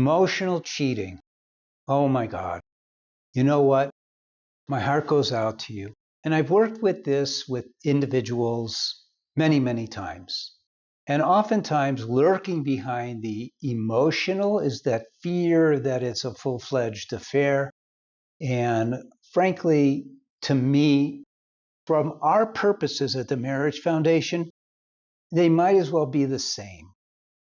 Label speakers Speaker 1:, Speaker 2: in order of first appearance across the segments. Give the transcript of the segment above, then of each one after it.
Speaker 1: Emotional cheating. Oh my God. You know what? My heart goes out to you. And I've worked with this with individuals many, many times. And oftentimes, lurking behind the emotional is that fear that it's a full-fledged affair. And frankly, to me, from our purposes at the Marriage Foundation, they might as well be the same.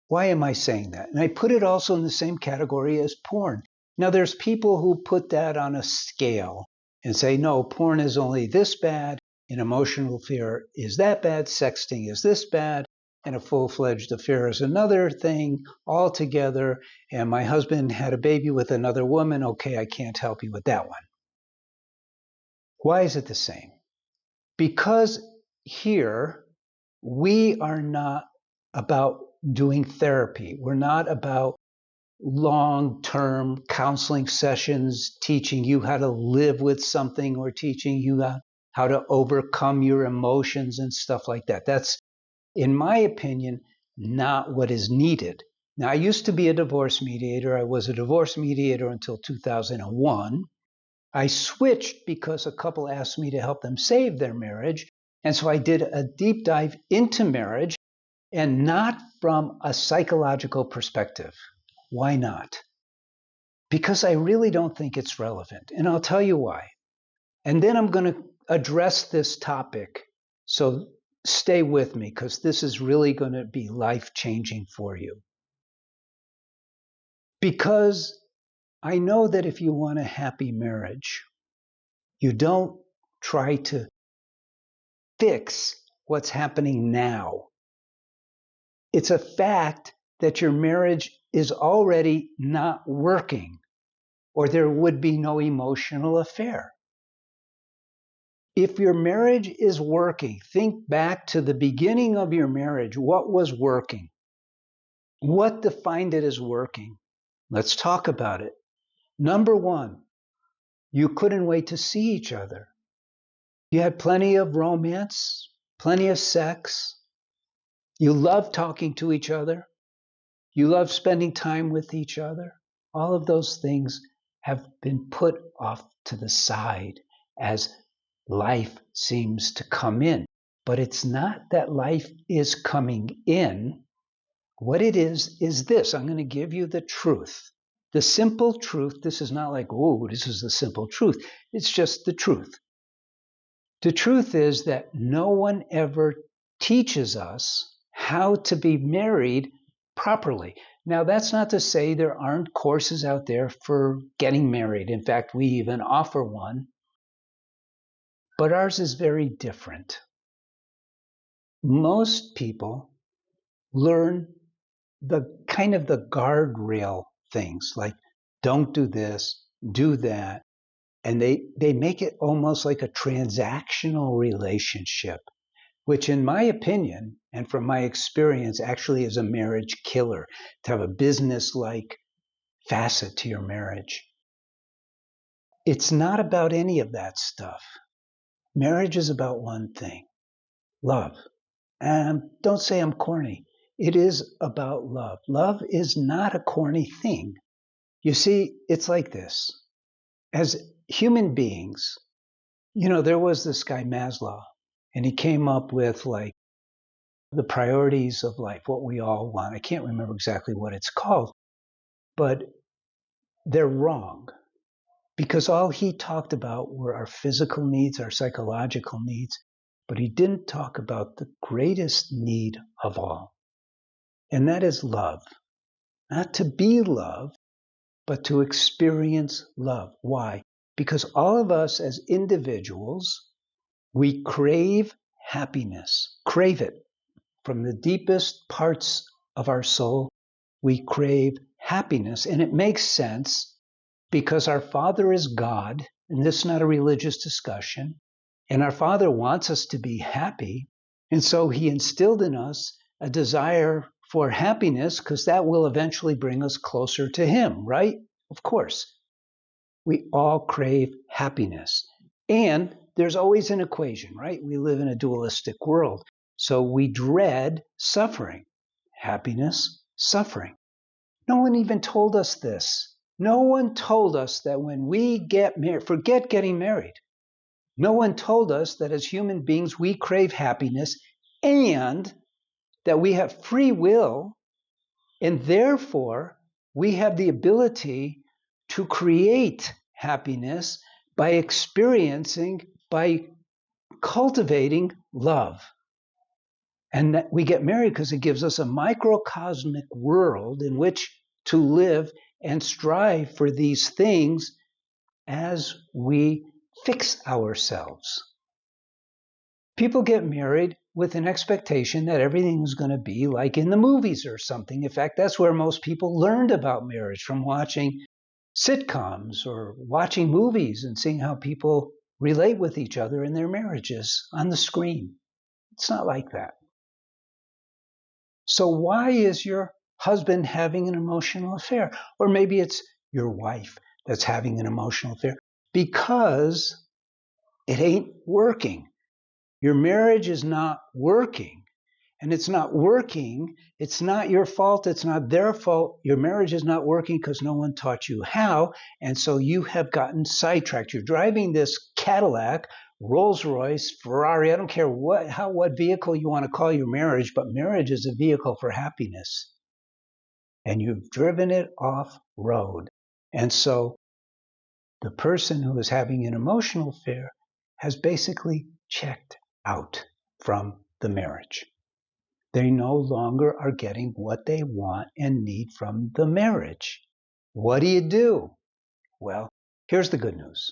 Speaker 1: Why am I saying that? And I put it also in the same category as porn. Now, there's people who put that on a scale and say, no, porn is only this bad, and emotional fear is that bad, sexting is this bad, and a full-fledged affair is another thing altogether, and my husband had a baby with another woman, okay, I can't help you with that one. Why is it the same? Because here, we are not about doing therapy. We're not about long-term counseling sessions teaching you how to live with something or teaching you how to overcome your emotions and stuff like that. That's, in my opinion, not what is needed. Now, I used to be a divorce mediator. I was a divorce mediator until 2001. I switched because a couple asked me to help them save their marriage. And so I did a deep dive into marriage, and not from a psychological perspective. Why not? Because I really don't think it's relevant. And I'll tell you why. And then I'm going to address this topic. So stay with me, because this is really going to be life-changing for you. Because I know that if you want a happy marriage, you don't try to fix what's happening now. It's a fact that your marriage is already not working, or there would be no emotional affair. If your marriage is working, think back to the beginning of your marriage. What was working? What defined it as working? Let's talk about it. Number one, you couldn't wait to see each other. You had plenty of romance, plenty of sex. You loved talking to each other. You love spending time with each other. All of those things have been put off to the side as life seems to come in. But it's not that life is coming in. What it is this. I'm going to give you the truth. The simple truth. This is not like, oh, this is the simple truth. It's just the truth. The truth is that no one ever teaches us how to be married properly. Now, that's not to say there aren't courses out there for getting married. In fact, we even offer one. But ours is very different. Most people learn the kind of the guardrail things, like don't do this, do that. And they make it almost like a transactional relationship, which in my opinion, and from my experience, actually is a marriage killer, to have a business-like facet to your marriage. It's not about any of that stuff. Marriage is about one thing, love. And don't say I'm corny. It is about love. Love is not a corny thing. You see, it's like this. As human beings, there was this guy Maslow, and he came up with like the priorities of life, what we all want. I can't remember exactly what it's called, but they're wrong, because all he talked about were our physical needs, our psychological needs, but he didn't talk about the greatest need of all, and that is love. Not to be loved, but to experience love. Why? Because all of us as individuals, we crave happiness, crave it. From the deepest parts of our soul, we crave happiness. And it makes sense because our Father is God, and this is not a religious discussion, and our Father wants us to be happy. And so he instilled in us a desire for happiness, because that will eventually bring us closer to him, right? Of course. We all crave happiness. And there's always an equation, right? We live in a dualistic world. So we dread suffering. Happiness, suffering. No one even told us this. No one told us that when we get married, forget getting married. No one told us that as human beings, we crave happiness and that we have free will, and therefore we have the ability to create happiness by experiencing, by cultivating love. And that we get married because it gives us a microcosmic world in which to live and strive for these things as we fix ourselves. People get married with an expectation that everything is going to be like in the movies or something. In fact, that's where most people learned about marriage, from watching sitcoms or watching movies and seeing how people relate with each other in their marriages on the screen. It's not like that. So why is your husband having an emotional affair? Or maybe it's your wife that's having an emotional affair. Because it ain't working. Your marriage is not working. And it's not working. It's not your fault. It's not their fault. Your marriage is not working because no one taught you how. And so you have gotten sidetracked. You're driving this Cadillac, Rolls Royce, Ferrari. I don't care what vehicle you want to call your marriage, but marriage is a vehicle for happiness. And you've driven it off road. And so the person who is having an emotional affair has basically checked out from the marriage. They no longer are getting what they want and need from the marriage. What do? Well, here's the good news.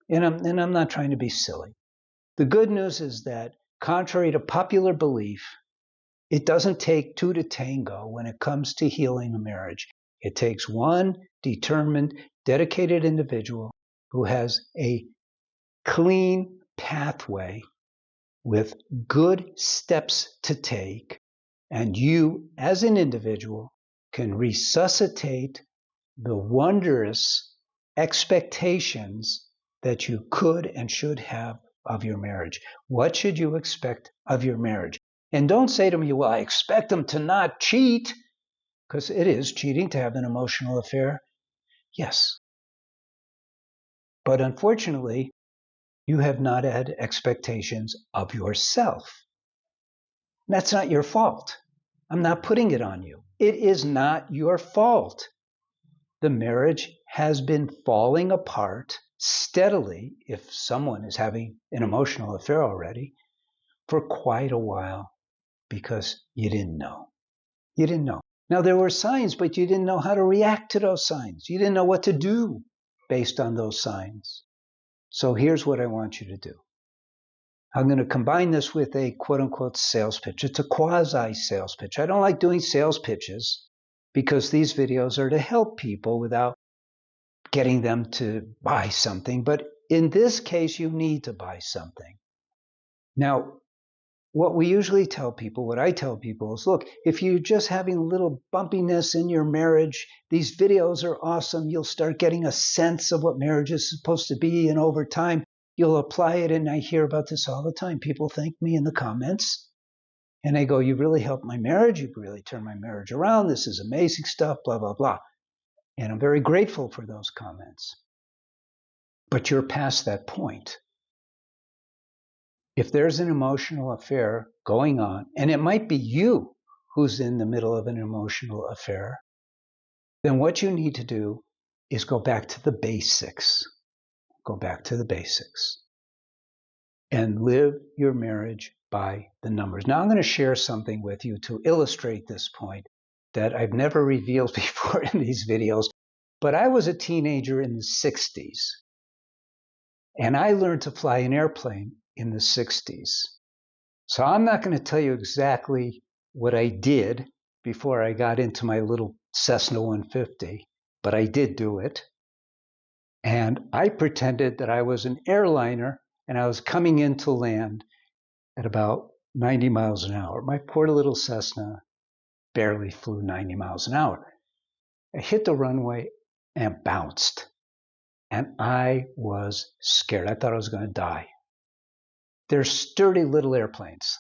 Speaker 1: And I'm not trying to be silly. The good news is that, contrary to popular belief, it doesn't take two to tango when it comes to healing a marriage. It takes one determined, dedicated individual who has a clean pathway with good steps to take, and you as an individual can resuscitate the wondrous expectations that you could and should have of your marriage. What should you expect of your marriage? And don't say to me, well, I expect them to not cheat, because it is cheating to have an emotional affair. Yes. But unfortunately, you have not had expectations of yourself. That's not your fault. I'm not putting it on you. It is not your fault. The marriage has been falling apart steadily, if someone is having an emotional affair already, for quite a while, because you didn't know. You didn't know. Now, there were signs, but you didn't know how to react to those signs. You didn't know what to do based on those signs. So here's what I want you to do. I'm going to combine this with a quote-unquote sales pitch. It's a quasi-sales pitch. I don't like doing sales pitches because these videos are to help people without getting them to buy something. But in this case, you need to buy something. Now, what we usually tell people, what I tell people is, look, if you're just having a little bumpiness in your marriage, these videos are awesome. You'll start getting a sense of what marriage is supposed to be. And over time, you'll apply it. And I hear about this all the time. People thank me in the comments. And they go, you really helped my marriage. You really turned my marriage around. This is amazing stuff, blah, blah, blah. And I'm very grateful for those comments. But you're past that point. If there's an emotional affair going on, and it might be you who's in the middle of an emotional affair, then what you need to do is go back to the basics. Go back to the basics. And live your marriage by the numbers. Now, I'm going to share something with you to illustrate this point that I've never revealed before in these videos. But I was a teenager in the 60s. And I learned to fly an airplane in the 60s. So I'm not going to tell you exactly what I did before I got into my little Cessna 150, but I did do it. And I pretended that I was an airliner and I was coming in to land at about 90 miles an hour. My poor little Cessna barely flew 90 miles an hour. I hit the runway and bounced. And I was scared. I thought I was going to die. They're sturdy little airplanes.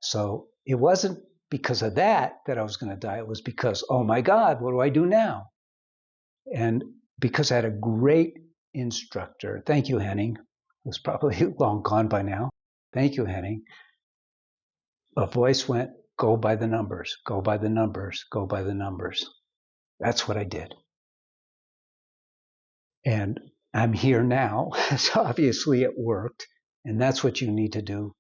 Speaker 1: So it wasn't because of that I was going to die. It was because, oh my God, what do I do now? And because I had a great instructor, thank you, Henning, who's probably long gone by now. Thank you, Henning. A voice went, go by the numbers, go by the numbers, go by the numbers. That's what I did. And I'm here now. So obviously it worked. And that's what you need to do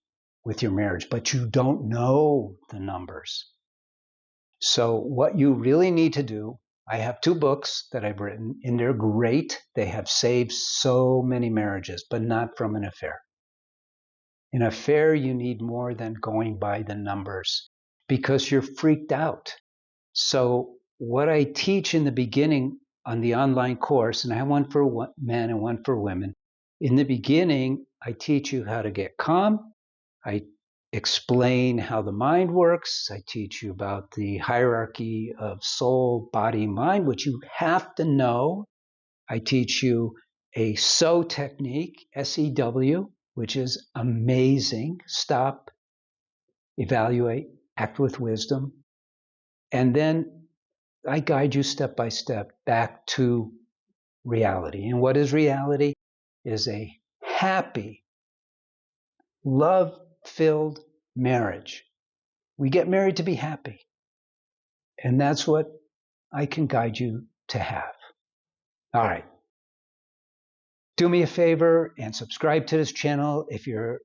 Speaker 1: with your marriage. But you don't know the numbers. So what you really need to do, I have 2 books that I've written, and they're great. They have saved so many marriages, but not from an affair. In an affair, you need more than going by the numbers because you're freaked out. So what I teach in the beginning on the online course, and I have one for men and one for women. In the beginning, I teach you how to get calm. I explain how the mind works. I teach you about the hierarchy of soul, body, mind, which you have to know. I teach you a SOW technique, SEW, which is amazing. Stop, evaluate, act with wisdom. And then I guide you step by step back to reality. And what is reality? Is a happy, love-filled marriage. We get married to be happy. And that's what I can guide you to have. All right. Do me a favor and subscribe to this channel if you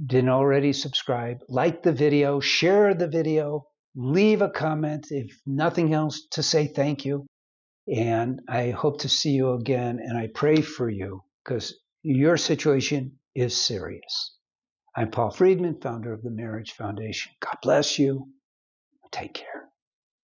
Speaker 1: didn't already subscribe. Like the video, share the video, leave a comment, if nothing else, to say thank you. And I hope to see you again. And I pray for you because your situation is serious. I'm Paul Friedman, founder of the Marriage Foundation. God bless you. Take care.